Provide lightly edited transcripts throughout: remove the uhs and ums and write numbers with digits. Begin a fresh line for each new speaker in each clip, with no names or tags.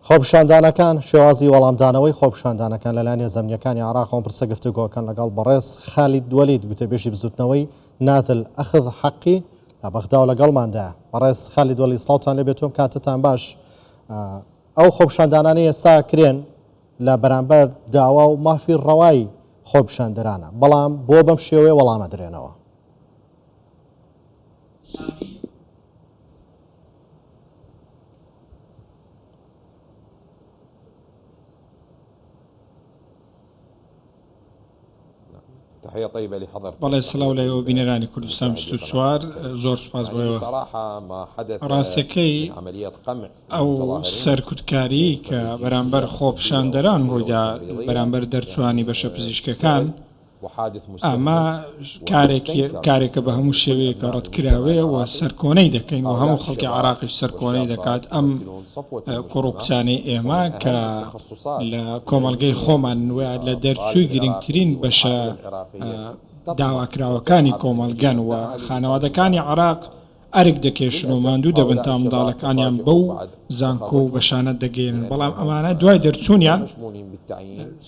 خۆپیشاندانەکان شێوازی وەڵامدانەوەی خۆپیشاندانەکان لەلایەن هێزەمنیەکانی عێراق پرسە گفتوگۆکەن لەگەڵ بەڕێز خالید وەلید گوتەبێژی بزوتنەوەی نادل ئەخذ حەقی لە بەغدا و لەگەڵماندا. بەڕێز خالید وەلید سڵاوتان لێبێتوم، کاتتان باش. ئەو خۆپیشاندانانەی ئێستا کرێن لە بەرامبەر داوا و مافی ڕەوای خۆپیشاندەرانە، بەڵام بۆ بەم شێوەیە وەڵامە درێنەوە.
بەڵێ سڵاو لەوە بینەرانی کوردستان 24 زۆر سوپاس بۆەوە. ڕاستەکەی ئەو سەرکوتکاری کە بەرامبەر خۆپیشاندەران ڕوویدا بەرامبەر دەرچوانی بەشە پزیشکەکان، ئەمە کارێکە بە هەموو شێوەیەکە ڕەتکراوێ و سەرکۆنەی دەکەین و هەموو خەڵکی عێراقیش سەرکۆنەی دەکات. ئەم کوڕوپچانەی ئێمە کە لە کۆمەڵگەی خۆمان وە لە دەرچووی گرنگترین بەشە داواکراوەکانی کۆمەلگەن و خانەوادەکانی عێراق ئەرک دەکێشن و ماندوو دەبن تا منداڵەکانیان بەو زانکۆ و بەشانە دەگەێنن، بەڵام ئەمانە دوای دەرچوونیان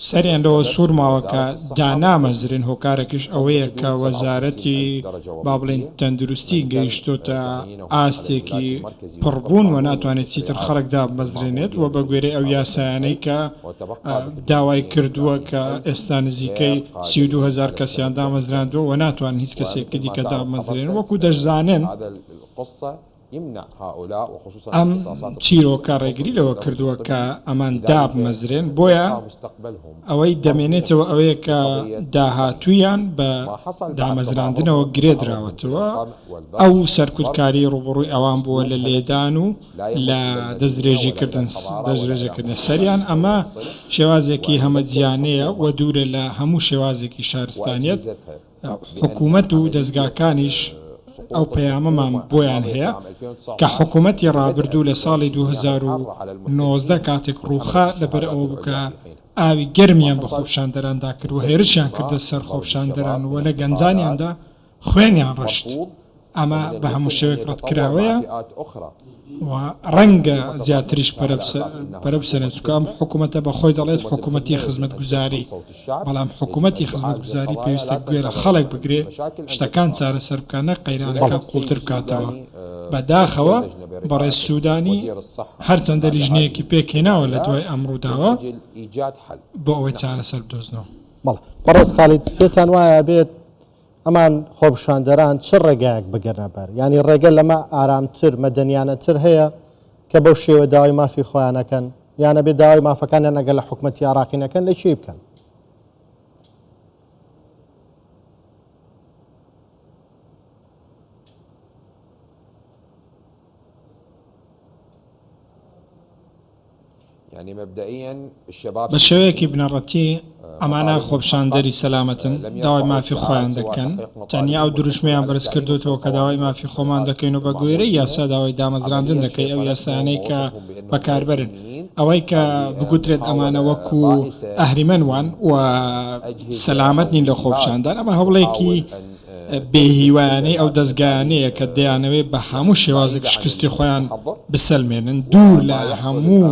سەریان لەوە سوورماوەکە دانامەزرن. هۆکارێکیش ئەوەیە کە وەزارەتی با بڵێن تەندروستی گەیشتۆتە ئاستێکی پڕبوون و ناتوانێت چیتر خەڵکدا بمەزرێنێت و بە گوێرەی ئەو یاسایانەی کە داوای کردووە کە ئێستا نزیکەی 32,000 کەسیان دامەزراندووە و ناتوانن هیچ کەسێکی دیکە دامەزرێن. وەکو دەشزانن ئەم چیرۆکە ڕێگری لەوە کردووە کە ئەمان دابمەزرێن، بۆیە ئەوەی دەمێنێتەوە ئەوەیە کە داهاتوویان بە دامەزراندنەوە گرێدراوەتەوە. ئەو سەرکوتکاری ڕوبڕووی ئەوان بووە لە لێدان و لە دەستدرێژیکردن سەریان. ئەمە شێوازێکی هەمەجیانەیە و دوورە لە هەموو شێوازێکی شارستانیەت. حکوومەت و دەستگاکانیش ئەو پەیامەمان بۆیان هەیە کە حکوومەتی ڕابردوو لە ساڵی 2019 کاتێک ڕووخا لەبەر ئەوە بکە ئاوی گەرمیان بە خۆپیشاندەراندا کرد و هێرشیان کردە سەر خۆپیشاندەران و لە گەنجانیاندا خوێنیان ڕشت. ئەمە بە هەموو شێوەیەک ڕەتکراوەیە و ڕەنگە زیاتریش پەرەبسەنێت چونکە ئەم حکوومەتە بەخۆی دەڵێت حکوومەتی خزمەتگوزاری، بەڵام حکوومەتی خزمەتگوزاری پێویستە گوێرە خەڵک بگرێ، شتەکان چارەسەر بکانە، قەیرانەکە قوڵتر بکاتەوە. بەداخەوە بەڕێز سوودانی هەرچەندە لیژنەیەکی پێکهێناوە لە دوای ئەمڕووداوە بۆ ئەوەی چارەسەر بدۆزنەوە.
بەڕێز خالید، پێتان وایە بێت ئەمان خۆپیشاندەران چ ڕێگایەک بگەرنە بەر، ینی ڕێگە لەمە ئارامتر مەدەنیانەتر هەیە کە بەو شێوە داوای مافی خۆیانەکەن، یانە بێت داوای مافەکانیان ئەگەر لە حکوومەتی عێراقینەکەن لە چی بکەن؟
بە شێوەیەکی بنەڕەتی ئەمانە خۆپیشاندەری سەلامەتن، داوای مافی خۆیان دەکەن. تەنیا ئەو دروشمیان بەرز کردوێتەوە کە داوای مافی خۆمان دەکەین و بە گوێرەی یاسا داوای دامەزراندن دەکەی، ئەو یاسایانەی کە بەکاربەرن. ئەوەی کە بگوترێت ئەمانە وەکو ئەهریمەنوان و سەلامەت نین لە خۆپیشاندان، ئەمە هەوڵێکی بێهیوانەی ئەو دەستگایانەیە کە دەیانەوێت بە هەموو شێوازێک شکستی خۆیان بسەلمێنن دوور لە هەموو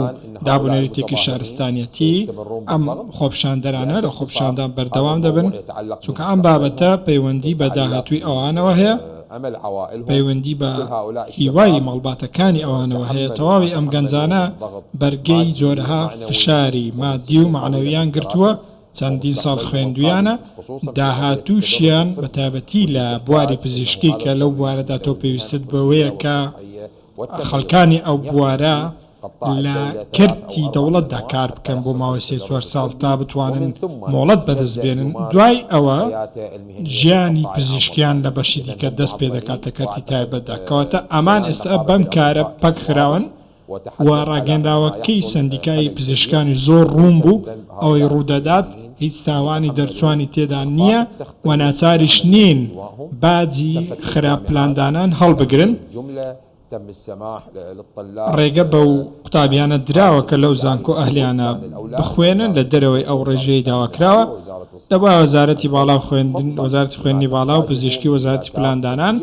دابونەریتێکی شارستانیەتی. ئەم خۆپیشاندەرانە لە خۆپیشاندان بەردەوام دەبن، چونکە ئەم بابەتە پەیوەندی بە داهاتووی ئەوانەوە هەیە، پەیوەندی بە هیوای مەڵباتەکانی ئەوانەوە هەیە. تەواوی ئەم گەنجانە بەرگەی جۆرەها فشاری مادی و معنەویان گرتووە، چەندین ساڵ خوێندویانە، داهاتووشیان بە تایبەتی لە بواری پزیشکی کە لەو بوارەدا تۆ پێویستت بەوەیە کە خەڵکانی ئەو بوارە لە کردی دەوڵەتدا کار بکەن بۆ ماوەی 3-4 ساڵ تا بتوانن مۆڵەت بەدەستبێنن. دوای ئەوە ژیانی پزیشکیان لە بەشی دیکە دەست پێ دەکاتە کەرتی تایبەتدا، کەواتە ئەمان ئێستا بەم کارە پەک خراون و ڕاگەندراوەکەی سندیکای پزیشکانی زۆر ڕوون بوو، ئەوەی ڕوودەدات هیچ تاوانی دەرچوانی تێدا نییە و ناچاریش نین باجی خراپلاندانان هەڵبگرن. ڕێگە بەو قوتابیانە دراوە کە لەو زانکۆ ئەهلیانە بخوێنن لە دەرەوەی ئەو ڕێژەی داواکراوە دەبا وەزارەتی باڵا و خوێندن وەزارەتی خوێندنی باڵا و پزیشکی وەزارەتی پلاندانان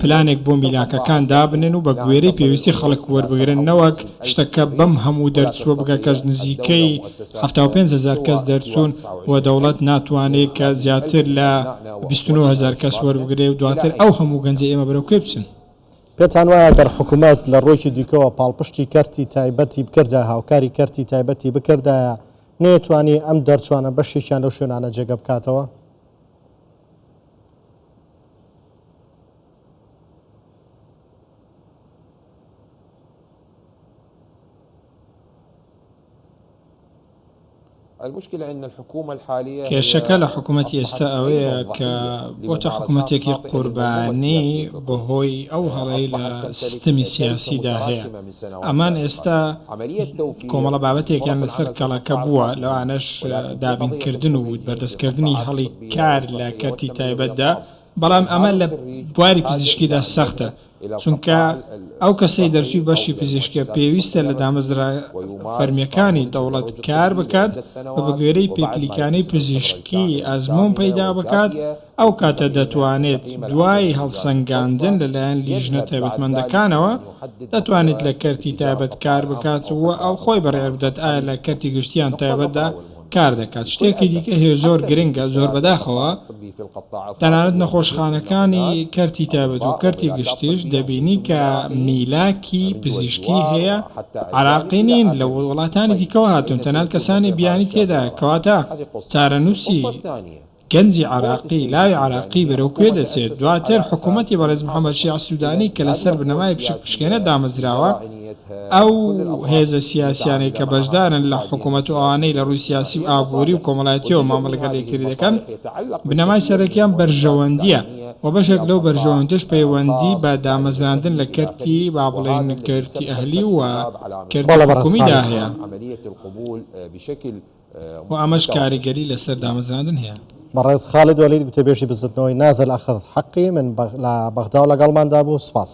پلانێک بۆ میلاکەکان دابنێن و بە گوێرەی پێویستی خەڵک وەربگرن نەوەک شتەکە بەم هەموو دەرچووە بگە کەس نزیکەی 75,000 کەس دەرچوون و دەوڵەت ناتوانێت کە زیاتر لە 29,000 کەس وەربگرێ و دواتر ئەو هەموو گەنجە ئێمە بەرەو کوێ بچن.
پێتان وایە گەر حکوومەت لە ڕۆیکی دیکەوە پاڵپشتی کەرتی تایبەتی بکردە هاوکاری کەرتی تایبەتی بکردایە نێتوانی ئەم دەرچوانە بەشێکیان لەو شوێنانە جێگە بکاتەوە؟
کێشەکە لە حکوومەتی ئێستا ئەوەیە کە بۆتە حکوومەتێکی قوربانی بەهۆی ئەو هەڵەی لە سیستەمی سیاسیدا هەیە. ئەمان ئێستا کۆمەڵە بابەتێکیان لەسەر کەڵەکە بووە لەوانەش دابینکردن و بەردەستکردنی هەڵی کار لە کەرتی تایبەتدا، بەڵام ئەمە لە بواری پزیشکیدا سەختە چونکە ئەو کەسەی دەرچووی بەشی پزیشکە پێویستە لە دامەزرا فەرمیەکانی دەوڵەت کار بکات بە بەگوێرەی پێپلیکانەی پزیشکی ئەزموون پەیدا بکات، ئەو کاتە دەتوانێت دوای هەڵسەنگاندن لەلایەن لیژنە تایبەتمەندەکانەوە دەتوانێت لە کەرتی تایبەت کار بکات و ئەو خۆی بەڕێوە بدات ئایا لە کەرتی گشتیان تایبەتدا کار دەکات. شتێکی دیکە هەیە زۆر گرنگە زۆر بەداخەوە تەنانەت نەخۆشخانەکانی کەرتی تایبەت و کەرتی گشتیش دەبینی کە میلاکی پزیشکی هەیە عراقی نین لە وڵاتانی دیکەوە هاتوون، تەنانەت کەسانی بیانی تێدا کەواتە چارەنووسی گەنجی عراقی لاوی عراقی بەرەو کوێ دەچێت. دواتر حکوومەتی بەڕێز محەممەد شیع سوودانی کە لەسەر بنەمای پشکێنە دامەزراوە ئەو هێزە سیاسیانەی کە بەشدارن لە حکوومەت و ئەوانەی لە ڕووی سیاسی و ئابووری و کۆمەڵایەتیەوە مامەڵە لەگەڵ یەکتری دەکەن بنەمای سەرەکیان بەرژەوەندیە و بەشێک لەو بەرژەوەندیش پەیوەندی بە دامەزراندن لە کەرتی با بڵێن کەرتی ئەهلی و کەرتی حکومیدا هەیە و ئەمەش کاریگەری لەسەر دامەزراندن هەیە.
بەڕێز خالد وەلید گوتەبێژی بزنەوەی نازل ئەخذ حەقی من لە بەغدا و لەگەڵماندا بوو. سوپاس.